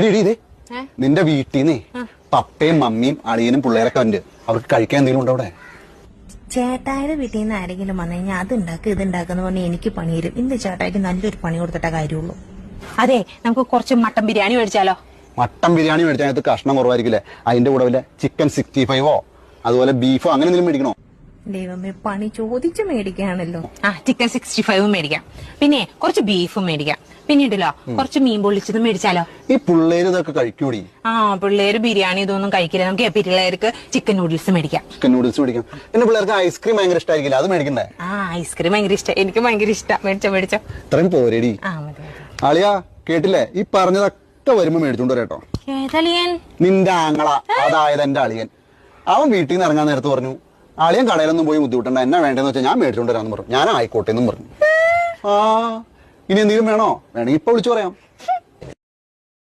എടി ഇതേ നിന്റെ വീട്ടിൽ നിന്നേ പപ്പയും മമ്മിയും അളിയനും പിള്ളേരൊക്കെ ഉണ്ട്. അവർക്ക് കഴിക്കാൻ എന്തെങ്കിലും ഉണ്ടോ അവിടെ? ചേട്ടായുടെ വീട്ടിൽ നിന്ന് ആരെങ്കിലും വന്നു കഴിഞ്ഞാൽ അത് ഉണ്ടാക്കുക ഇത് ഉണ്ടാക്കുന്ന പറഞ്ഞാൽ എനിക്ക് പണി തരും. ഇന്ന് ചേട്ടായിക്ക് നല്ലൊരു പണി കൊടുത്തിട്ടേ കാര്യമുള്ളൂ. അതെ, നമുക്ക് കുറച്ച് മട്ടൻ ബിരിയാണി മേടിച്ചാലോ? മട്ടൻ ബിരിയാണി മേടിച്ചാൽ അതിനകത്ത് കഷ്ണം കുറവായിരിക്കില്ലേ? അതിന്റെ കൂടെ വല്ല ചിക്കൻ 65 അതുപോലെ ബീഫോ അങ്ങനെ എന്തെങ്കിലും മേടിക്കണോ? ദൈവമേ, പണി ചോദിച്ചു മേടിക്കുകയാണല്ലോ. ചിക്കൻ 65 മേടിക്കാം, പിന്നെ കുറച്ച് ബീഫും മേടിക്കാം, പിന്നീടല്ലോ കുറച്ച് മീൻ പൊള്ളിച്ചതും മേടിച്ചാലോ? ഈ പിള്ളേര് ഇതൊക്കെ കഴിക്കൂടി? പിള്ളേര് ബിരിയാണി ഇതൊന്നും കഴിക്കില്ല. നമുക്ക് പിള്ളേർക്ക് ചിക്കൻ നൂഡിൽസ് മേടിക്കാം. ചിക്കൻ നൂഡിൽസ് മേടിക്കാം. പിന്നെ പിള്ളേർക്ക് ഐസ്ക്രീം ഭയങ്കര ഇഷ്ടമായിരിക്കില്ല, അത് മേടിക്കണ്ടേ? ഐസ്ക്രീം ഭയങ്കര ഇഷ്ടം, എനിക്ക് ഭയങ്കര ഇഷ്ടം. മേടിച്ചോ. ഇത്രയും പോരേടി. അളിയാ കേട്ടില്ലേ? ഈ പറഞ്ഞതൊക്കെ വരുമ്പോ മേടിച്ചോണ്ട് വരാട്ടോ. ഏതളിയൻ? നിന്റെ ആങ്ങള, അതായത് എന്റെ അളിയൻ. അവൻ വീട്ടിൽ നിന്ന് ഇറങ്ങാൻ നേരത്ത് പറഞ്ഞു, അളിയൻ കടയിലൊന്നും പോയി ബുദ്ധിമുട്ടണ്ട, എന്നാ വേണ്ടെന്ന് വെച്ചാൽ ഞാൻ മേടിച്ചോണ്ട് വരാന്ന് പറഞ്ഞു. ഞാൻ ആയിക്കോട്ടെ എന്നും പറഞ്ഞു. ഇനി എന്തെങ്കിലും വേണോ? വേണമെങ്കിൽ ഇപ്പൊ വിളിച്ചു പറയാം.